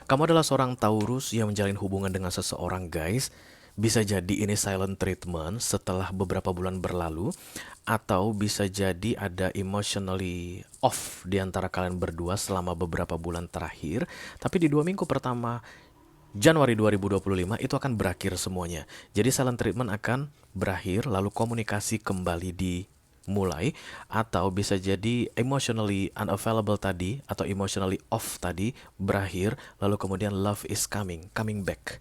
Kamu adalah seorang Taurus yang menjalin hubungan dengan seseorang, guys. Bisa jadi ini silent treatment setelah beberapa bulan berlalu, atau bisa jadi ada emotionally off di antara kalian berdua selama beberapa bulan terakhir. Tapi di 2 minggu pertama Januari 2025 itu akan berakhir semuanya. Jadi silent treatment akan berakhir, lalu komunikasi kembali dimulai, atau bisa jadi emotionally unavailable tadi atau emotionally off tadi berakhir, lalu kemudian love is coming back.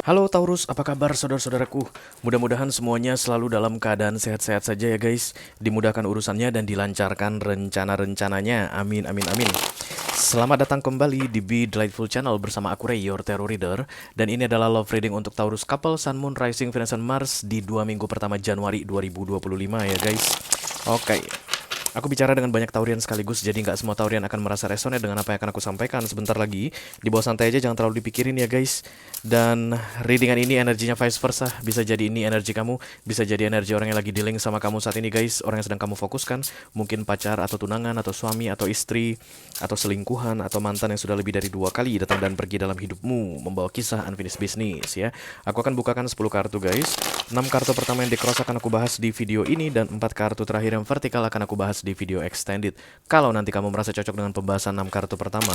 Halo Taurus, apa kabar saudara-saudaraku? Mudah-mudahan semuanya selalu dalam keadaan sehat-sehat saja ya guys. Dimudahkan urusannya dan dilancarkan rencana-rencananya. Amin, amin, amin. Selamat datang kembali di Be Delightful Channel bersama aku Ray, your Tarot Reader. Dan ini adalah love reading untuk Taurus couple, Sun, Moon, Rising, Venus, dan Mars di 2 minggu pertama Januari 2025 ya guys. Oke. Aku bicara dengan banyak taurian sekaligus, jadi nggak semua taurian akan merasa resonate dengan apa yang akan aku sampaikan sebentar lagi. Di bawah santai aja, jangan terlalu dipikirin ya guys. Dan readingan ini energinya vice versa. Bisa jadi ini energi kamu, bisa jadi energi orang yang lagi dealing sama kamu saat ini guys. Orang yang sedang kamu fokuskan, mungkin pacar atau tunangan atau suami atau istri atau selingkuhan atau mantan yang sudah lebih dari 2 kali datang dan pergi dalam hidupmu, membawa kisah unfinished business ya. Aku akan bukakan 10 kartu guys. 6 kartu pertama yang di cross akan aku bahas di video ini, dan 4 kartu terakhir yang vertikal akan aku bahas di video extended. Kalau nanti kamu merasa cocok dengan pembahasan 6 kartu pertama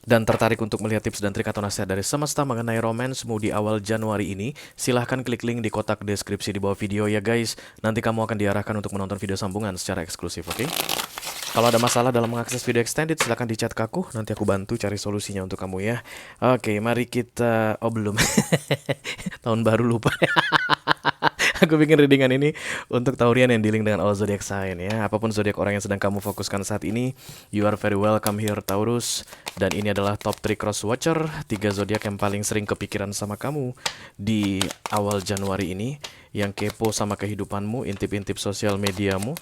dan tertarik untuk melihat tips dan trik atau nasihat dari semesta mengenai romansmu di awal Januari ini, silahkan klik link di kotak deskripsi di bawah video ya guys. Nanti kamu akan diarahkan untuk menonton video sambungan secara eksklusif, oke? Kalau ada masalah dalam mengakses video extended, silahkan di chat ke aku. Nanti aku bantu cari solusinya untuk kamu ya. Oke, mari kita... Oh, belum. Tahun baru lupa. Aku bikin readingan ini untuk taurian yang dealing dengan all zodiac sign ya. Apapun zodiak orang yang sedang kamu fokuskan saat ini, you are very welcome here Taurus. Dan ini adalah top 3 cross watcher, 3 zodiak yang paling sering kepikiran sama kamu di awal Januari ini, yang kepo sama kehidupanmu, intip-intip sosial mediamu.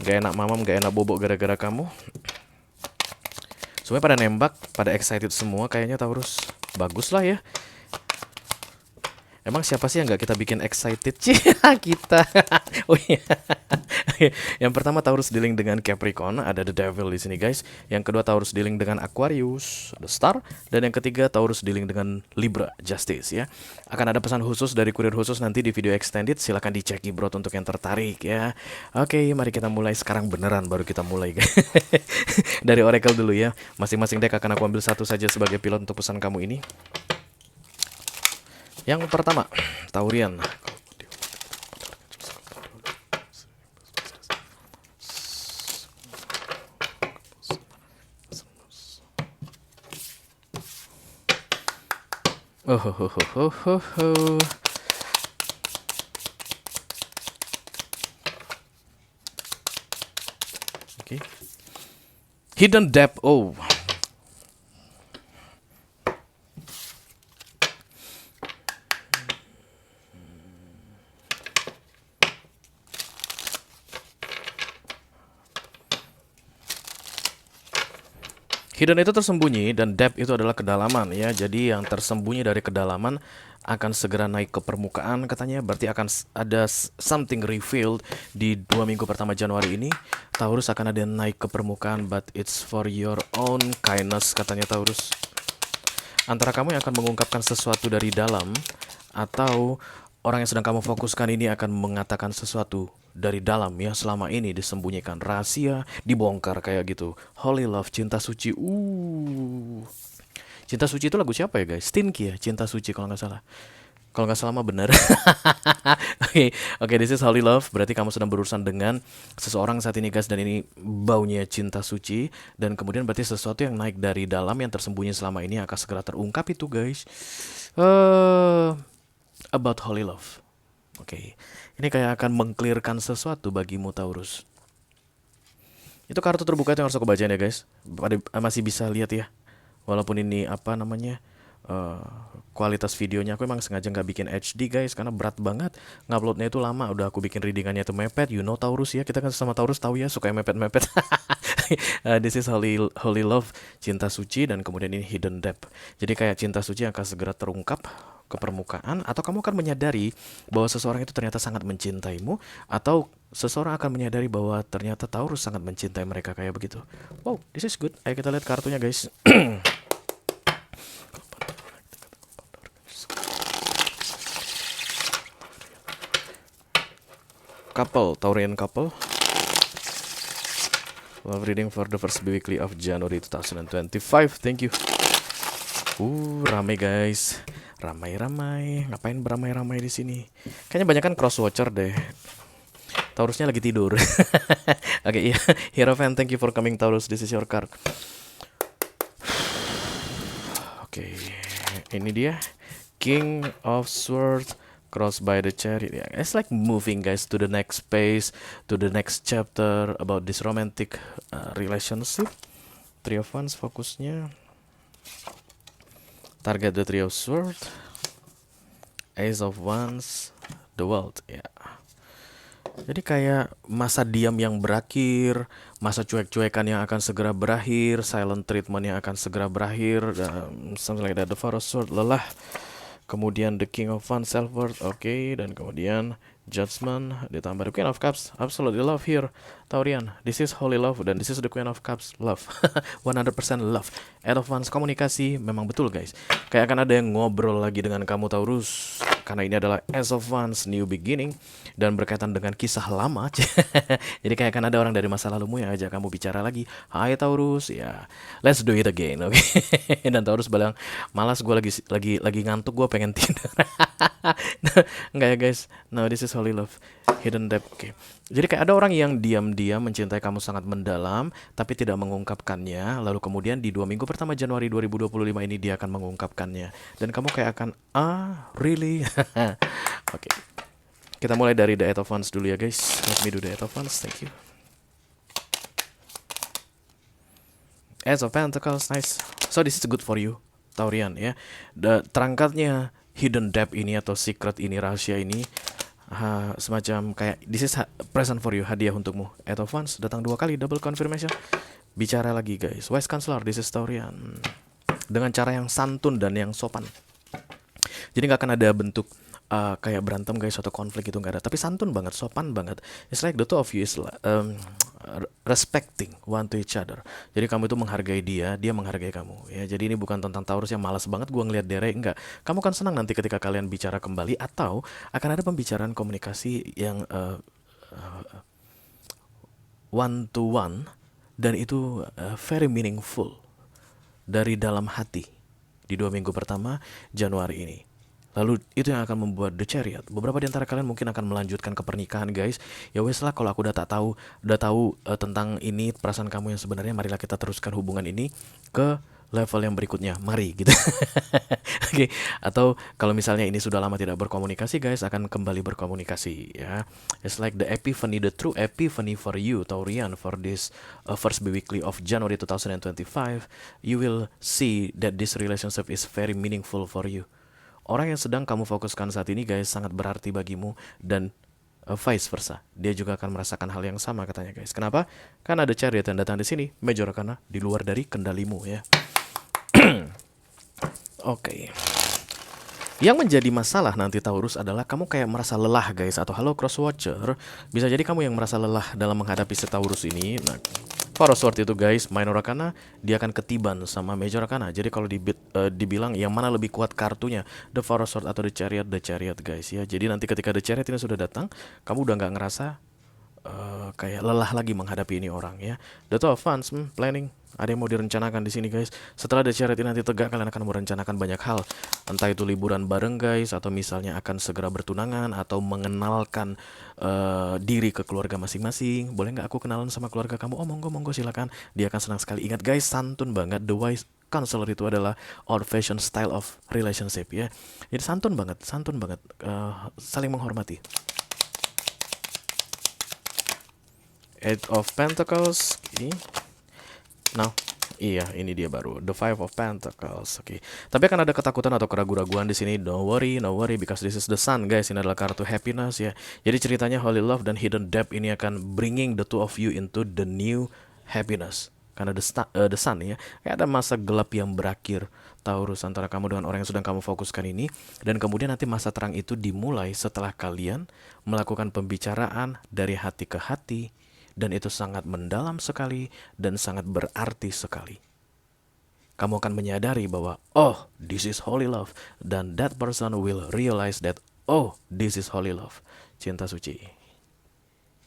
Gak enak mamam, gak enak bobok gara-gara kamu. Semuanya pada nembak, pada excited semua kayaknya Taurus. Bagus lah ya. Emang siapa sih yang nggak kita bikin excited? Kita. Oh iya. Yang pertama Taurus dealing dengan Capricorn, ada the Devil di sini guys. Yang kedua Taurus dealing dengan Aquarius, the Star, dan yang ketiga Taurus dealing dengan Libra, Justice ya. Akan ada pesan khusus dari kurir khusus nanti di video extended. Silakan dicek bro untuk yang tertarik ya. Oke, mari kita mulai sekarang beneran baru kita mulai guys. Dari Oracle dulu ya. Masing-masing deck akan aku ambil satu saja sebagai pilot untuk pesan kamu ini. Yang pertama, Taurian. Oh, ho, ho, ho, ho, ho. Okay. Hidden depth. Oh. Hidden itu tersembunyi dan depth itu adalah kedalaman ya. Jadi yang tersembunyi dari kedalaman akan segera naik ke permukaan katanya. Berarti akan ada something revealed di 2 minggu pertama Januari ini. Taurus akan ada yang naik ke permukaan, but it's for your own kindness katanya Taurus. Antara kamu yang akan mengungkapkan sesuatu dari dalam, atau orang yang sedang kamu fokuskan ini akan mengatakan sesuatu dari dalam ya, selama ini disembunyikan, rahasia dibongkar kayak gitu. Holy Love, cinta suci. Cinta suci itu lagu siapa ya guys? Stinky ya, cinta suci kalau nggak salah. Kalau nggak salah mah benar. Oke, this is Holy Love. Berarti kamu sedang berurusan dengan seseorang saat ini guys, dan ini baunya cinta suci. Dan kemudian berarti sesuatu yang naik dari dalam yang tersembunyi selama ini akan segera terungkap itu guys. About Holy Love. Oke. Ini kayak akan mengklirkan sesuatu bagimu Taurus. Itu kartu terbuka itu yang harus aku bacain ya guys. Masih bisa lihat ya. Walaupun ini apa namanya, eh, kualitas videonya aku emang sengaja nggak bikin HD guys karena berat banget nguploadnya itu lama. Udah aku bikin readingannya itu mepet, you know Taurus ya, kita kan sama Taurus tahu ya suka yang mepet-mepet. This is Holy Love, cinta suci, dan kemudian ini Hidden Depth. Jadi kayak cinta suci akan segera terungkap ke permukaan, atau kamu akan menyadari bahwa seseorang itu ternyata sangat mencintaimu, atau seseorang akan menyadari bahwa ternyata Taurus sangat mencintai mereka, kayak begitu. Wow, this is good. Ayo kita lihat kartunya guys. Couple, Taurian couple. Love reading for the first weekly of January 2025. Thank you. Ramai guys. Ramai-ramai. Ngapain beramai-ramai di sini? Kayaknya banyak kan cross watcher deh. Taurusnya lagi tidur. Oke, iya. Hierophant, thank you for coming Taurus. This is your card. Oke, ini dia King of Swords crossed by the Chariot. Yeah, it's like moving guys to the next phase, to the next chapter about this romantic relationship. Three of Wands fokusnya. Target the Three of Swords. Ace of Wands, the World. Ya. Jadi kayak masa diam yang berakhir, masa cuek-cuekan yang akan segera berakhir, silent treatment yang akan segera berakhir, something like that. The Four of Swords, lelah. Kemudian the King of Wands, self-worth, oke. Dan kemudian Judgment, ditambah the Queen of Cups, absolutely love here, Taurian. This is holy love, dan this is the Queen of Cups, love. 100% love. Eight of Wands, komunikasi, memang betul guys. Kayak akan ada yang ngobrol lagi dengan kamu Taurus, karena ini adalah Ace of Wands, new beginning, dan berkaitan dengan kisah lama. Jadi kayak akan ada orang dari masa lalumu yang ajak kamu bicara lagi. Hai Taurus, ya, let's do it again, oke. Dan Taurus bilang, malas, gue lagi ngantuk, gue pengen tidur. Enggak ya guys. No, this is holy love, hidden depth. Oke. Jadi kayak ada orang yang diam-diam mencintai kamu sangat mendalam tapi tidak mengungkapkannya. Lalu kemudian di 2 minggu pertama Januari 2025 ini dia akan mengungkapkannya. Dan kamu kayak akan, really? Oke. Kita mulai dari the Eight of Wands dulu ya guys. Let me do the Eight of Wands. Thank you. Ace of Pentacles, nice. So this is good for you, Taurian ya. Terangkatnya hidden depth ini atau secret ini, rahasia ini, semacam kayak this is present for you, hadiah untukmu. Eight of Wands datang 2 kali, double confirmation. Bicara lagi guys, wise counselor, this is Taurian, dengan cara yang santun dan yang sopan. Jadi nggak akan ada bentuk kayak berantem guys atau konflik, itu nggak ada, tapi santun banget, sopan banget. It's like the two of you is respecting one to each other. Jadi kamu itu menghargai dia, dia menghargai kamu ya. Jadi ini bukan tentang Taurus yang malas banget gua ngeliat dere, enggak. Kamu kan senang nanti ketika kalian bicara kembali, atau akan ada pembicaraan komunikasi yang one to one, dan itu very meaningful dari dalam hati di 2 minggu pertama Januari ini. Lalu itu yang akan membuat the Chariot. Beberapa di antara kalian mungkin akan melanjutkan ke pernikahan guys. Ya wes lah, kalau aku udah tahu tentang ini, perasaan kamu yang sebenarnya, marilah kita teruskan hubungan ini ke level yang berikutnya. Mari gitu. Oke. Atau kalau misalnya ini sudah lama tidak berkomunikasi guys, akan kembali berkomunikasi ya. It's like the epiphany, the true epiphany for you Taurian, for this first weekly of January 2025. You will see that this relationship is very meaningful for you. Orang yang sedang kamu fokuskan saat ini guys sangat berarti bagimu, dan vice versa. Dia juga akan merasakan hal yang sama katanya guys. Kenapa? Karena ada Chariot yang datang di sini, Major Arcana, di luar dari kendalimu ya. Oke. Yang menjadi masalah nanti Taurus adalah kamu kayak merasa lelah guys, atau halo cross watcher, bisa jadi kamu yang merasa lelah dalam menghadapi si Taurus ini. Nah, Four of Swords itu guys, minor arcana, dia akan ketiban sama major arcana. Jadi kalau dibilang yang mana lebih kuat kartunya, the Four of Swords atau the Chariot guys ya. Jadi nanti ketika the Chariot ini sudah datang, kamu udah nggak ngerasa kayak lelah lagi menghadapi ini orang ya. The Two of Wands, planning. Ada yang mau direncanakan di sini guys. Setelah The Chariot ini nanti tegak, kalian akan merencanakan banyak hal. Entah itu liburan bareng guys, atau misalnya akan segera bertunangan, atau mengenalkan diri ke keluarga masing-masing. Boleh nggak aku kenalan sama keluarga kamu? Oh monggo silakan. Dia akan senang sekali. Ingat guys, santun banget. The wise counselor itu adalah old fashion style of relationship ya. Jadi santun banget, saling menghormati. Eight of Pentacles. Okay. Now, Iya, ini dia baru The Five of Pentacles. Oke. Tapi akan ada ketakutan atau keraguan-raguan di sini. Don't worry, no worry, because this is the sun, guys. Ini adalah kartu happiness ya. Jadi ceritanya Holy Love dan Hidden Depth ini akan bringing the two of you into the new happiness. Karena the sun ya, kayak ada masa gelap yang berakhir Taurus antara kamu dengan orang yang sedang kamu fokuskan ini, dan kemudian nanti masa terang itu dimulai setelah kalian melakukan pembicaraan dari hati ke hati, dan itu sangat mendalam sekali dan sangat berarti sekali. Kamu akan menyadari bahwa, oh, this is holy love. Dan that person will realize that, oh, this is holy love. Cinta suci.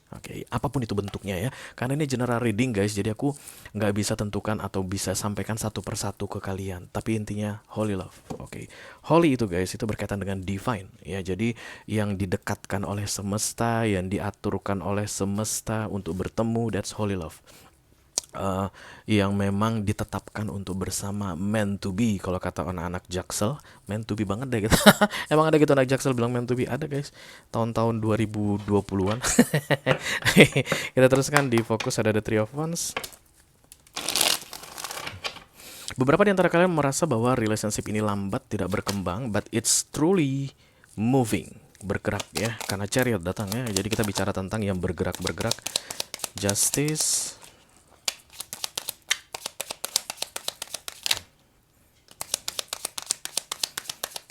Oke, apapun itu bentuknya ya. Karena ini general reading guys, jadi aku nggak bisa tentukan atau bisa sampaikan satu persatu ke kalian. Tapi intinya holy love. Oke, holy itu guys, itu berkaitan dengan divine ya. Jadi yang didekatkan oleh semesta, yang diaturkan oleh semesta untuk bertemu, that's holy love. Yang memang ditetapkan untuk bersama, meant to be kalau kata anak-anak Jaksel, meant to be banget deh gitu. Emang ada gitu anak Jaksel bilang meant to be, ada guys, tahun-tahun 2020-an. Kita teruskan di fokus, ada the Three of Wands. Beberapa di antara kalian merasa bahwa relationship ini lambat, tidak berkembang, but it's truly moving, bergerak ya, karena Chariot datangnya. Jadi kita bicara tentang yang bergerak-bergerak. Justice.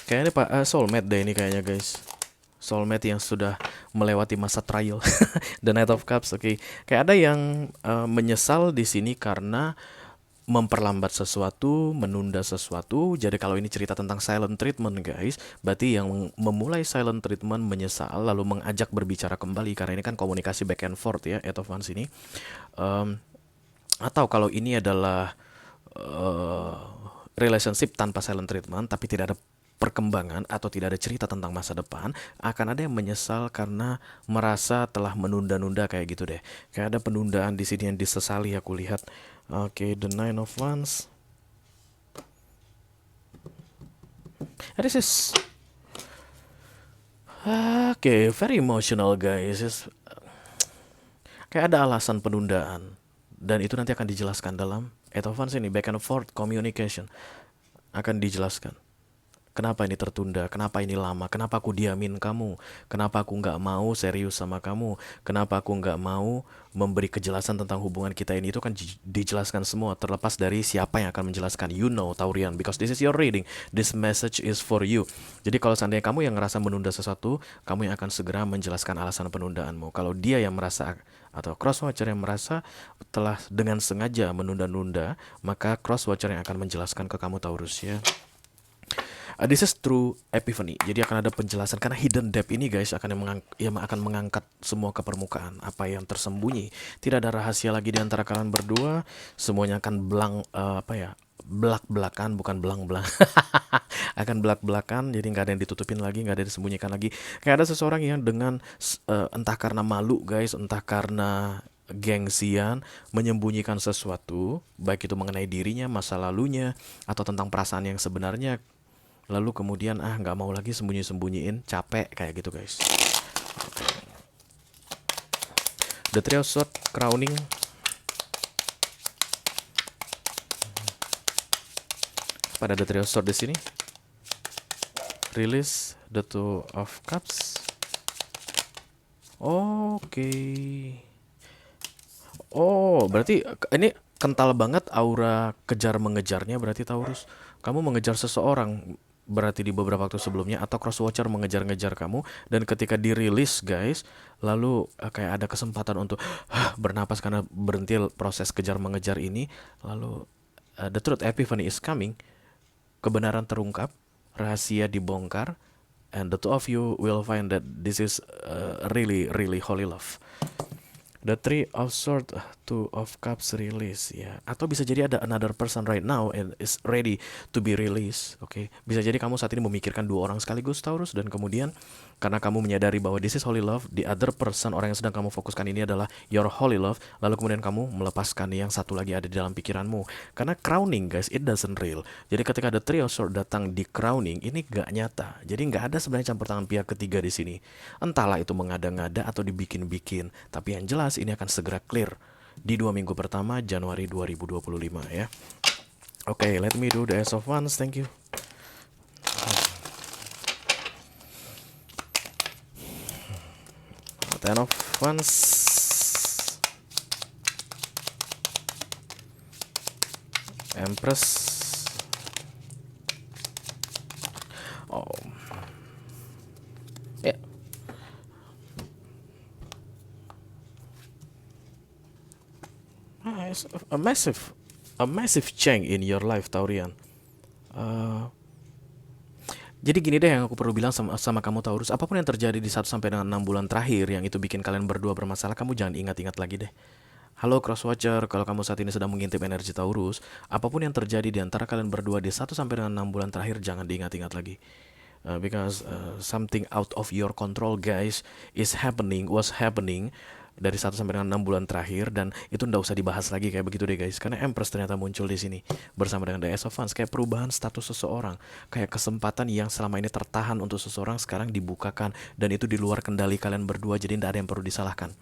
Kayaknya Pak soulmate deh ini kayaknya guys. Soulmate yang sudah melewati masa trial. The Knight of Cups, oke. Kayak ada yang menyesal di sini karena memperlambat sesuatu, menunda sesuatu. Jadi kalau ini cerita tentang silent treatment guys, berarti yang memulai silent treatment menyesal lalu mengajak berbicara kembali, karena ini kan komunikasi back and forth ya, Eight of Wands ini. Atau kalau ini adalah relationship tanpa silent treatment tapi tidak ada perkembangan atau tidak ada cerita tentang masa depan, akan ada yang menyesal karena merasa telah menunda-nunda kayak gitu deh. Kayak ada penundaan di sini yang disesali aku lihat. Oke, the Nine of Wands. This is very emotional guys. Kayak ada alasan penundaan, dan itu nanti akan dijelaskan dalam Eight of Wands ini, back and forth communication akan dijelaskan. Kenapa ini tertunda? Kenapa ini lama? Kenapa aku diamin kamu? Kenapa aku nggak mau serius sama kamu? Kenapa aku nggak mau memberi kejelasan tentang hubungan kita ini? Itu kan dijelaskan semua, terlepas dari siapa yang akan menjelaskan. You know, Taurian, because this is your reading. This message is for you. Jadi kalau seandainya kamu yang ngerasa menunda sesuatu, kamu yang akan segera menjelaskan alasan penundaanmu. Kalau dia yang merasa, atau crosswatcher yang merasa telah dengan sengaja menunda-nunda, maka crosswatcher yang akan menjelaskan ke kamu Taurus ya. This is true epiphany. Jadi akan ada penjelasan, karena hidden depth ini guys akan akan mengangkat semua ke permukaan apa yang tersembunyi. Tidak ada rahasia lagi di antara kalian berdua. Semuanya akan belak-belakan, bukan belang-belang. Akan belak-belakan, jadi nggak ada yang ditutupin lagi, nggak ada yang disembunyikan lagi. Kayak ada seseorang yang dengan entah karena malu guys, entah karena gengsian, menyembunyikan sesuatu, baik itu mengenai dirinya, masa lalunya, atau tentang perasaan yang sebenarnya. Lalu kemudian nggak mau lagi sembunyi-sembunyiin, capek kayak gitu guys. The Three of Swords, crowning. Pada The Three of Swords di sini. Release the Two of Cups. Oke. Oh, berarti ini kental banget aura kejar mengejarnya berarti Taurus. Kamu mengejar seseorang berarti di beberapa waktu sebelumnya, atau crosswatcher mengejar-ngejar kamu, dan ketika dirilis guys, lalu kayak ada kesempatan untuk bernapas karena berhenti proses kejar mengejar ini. Lalu the truth epiphany is coming. Kebenaran terungkap, rahasia dibongkar, and the two of you will find that this is really really holy love. The Three of Swords, Two of Cups release ya. Atau bisa jadi ada another person right now and is ready to be released. Oke, bisa jadi kamu saat ini memikirkan dua orang sekaligus Taurus, dan kemudian karena kamu menyadari bahwa this is holy love, the other person, orang yang sedang kamu fokuskan ini adalah your holy love, lalu kemudian kamu melepaskan yang satu lagi ada di dalam pikiranmu. Karena crowning guys, it doesn't real. Jadi ketika the Three of Swords datang di crowning, ini gak nyata. Jadi gak ada sebenarnya campur tangan pihak ketiga di sini. Entahlah itu mengada-ngada atau dibikin-bikin, tapi yang jelas ini akan segera clear. di 2 minggu pertama Januari 2025 ya. Oke, let me do the Ace of Wands, thank you. Ten of Wands, Empress, oh, ya, yeah. It's a massive change in your life, Taurian. Jadi gini deh yang aku perlu bilang sama kamu Taurus, apapun yang terjadi di 1 sampai dengan 6 bulan terakhir yang itu bikin kalian berdua bermasalah, kamu jangan ingat-ingat lagi deh. Halo Crosswatcher, kalau kamu saat ini sedang mengintip energi Taurus, apapun yang terjadi di antara kalian berdua di 1 sampai dengan 6 bulan terakhir jangan diingat-ingat lagi. Because something out of your control guys was happening dari 1 sampai dengan 6 bulan terakhir, dan itu ndak usah dibahas lagi kayak begitu deh guys, karena Empress ternyata muncul di sini bersama dengan The Ace of Wands, kayak perubahan status seseorang, kayak kesempatan yang selama ini tertahan untuk seseorang sekarang dibukakan, dan itu di luar kendali kalian berdua, jadi ndak ada yang perlu disalahkan.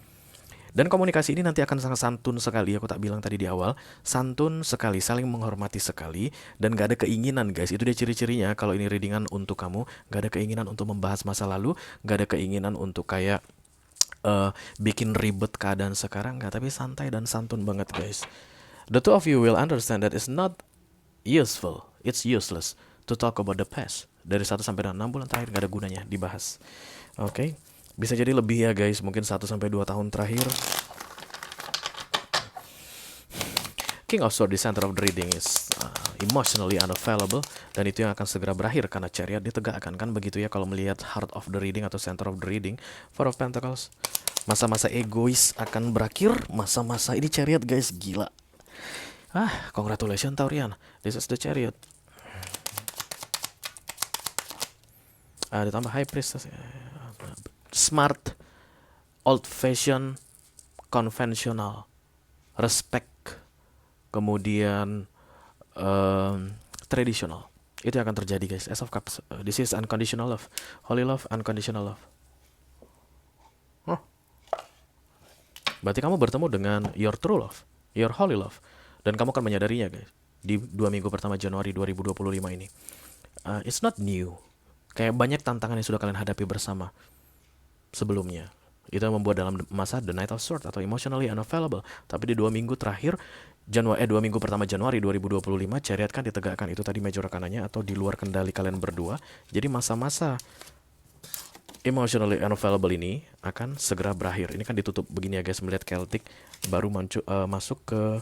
Dan komunikasi ini nanti akan sangat santun sekali, aku tak bilang tadi di awal, santun sekali, saling menghormati sekali, dan gak ada keinginan guys, itu dia ciri-cirinya kalau ini readingan untuk kamu, gak ada keinginan untuk membahas masa lalu, gak ada keinginan untuk kayak bikin ribet keadaan sekarang, nggak, tapi santai dan santun banget guys. The two of you will understand that it's not useful, it's useless to talk about the past. Dari 1 sampai 6 bulan terakhir nggak ada gunanya dibahas. Oke, bisa jadi lebih ya guys, mungkin 1 sampai 2 tahun terakhir. King of Swords di center of the reading is emotionally unavailable, dan itu yang akan segera berakhir karena Chariot ditegakkan, kan begitu ya kalau melihat heart of the reading atau center of the reading. Four of Pentacles, masa-masa egois akan berakhir, masa-masa ini Chariot guys, gila. Congratulations Taurian, this is the Chariot. Ditambah High Priestess, smart, old fashion, konvensional, respect, kemudian traditional. Itu yang akan terjadi guys. Ace of Cups, this is unconditional love, holy love, unconditional love. Berarti kamu bertemu dengan your true love, your holy love, dan kamu akan menyadarinya guys di 2 minggu pertama Januari 2025 ini. It's not new, kayak banyak tantangan yang sudah kalian hadapi bersama sebelumnya. Itu yang membuat dalam masa The Knight of Swords atau emotionally unavailable. Tapi di 2 minggu terakhir 2 minggu pertama Januari 2025 Chariot kan ditegakkan, itu tadi major rekanannya atau di luar kendali kalian berdua. Jadi masa-masa emotionally unavailable ini akan segera berakhir. Ini kan ditutup begini ya guys, melihat Celtic baru masuk ke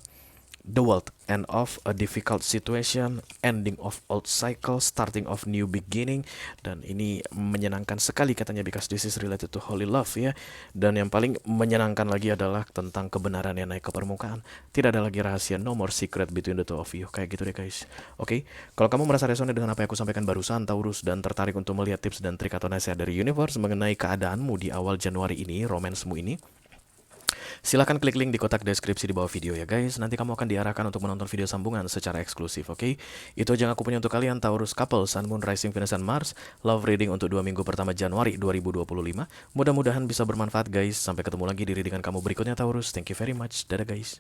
the world, end of a difficult situation, ending of old cycle, starting of new beginning. Dan ini menyenangkan sekali katanya because this is related to holy love ya. Dan yang paling menyenangkan lagi adalah tentang kebenaran yang naik ke permukaan. Tidak ada lagi rahasia, no more secret between the two of you. Kayak gitu deh guys. Oke, kalau kamu merasa resonate dengan apa yang aku sampaikan barusan Taurus, dan tertarik untuk melihat tips dan trik atau nasihat dari universe mengenai keadaanmu di awal Januari ini, romansmu ini, silahkan klik link di kotak deskripsi di bawah video ya guys. Nanti kamu akan diarahkan untuk menonton video sambungan secara eksklusif, oke? Itu aja yang aku punya untuk kalian Taurus couple, Sun, Moon, Rising, Venus, dan Mars. Love reading untuk 2 minggu pertama Januari 2025. Mudah-mudahan bisa bermanfaat guys. Sampai ketemu lagi di readingan kamu berikutnya Taurus. Thank you very much. Dadah guys.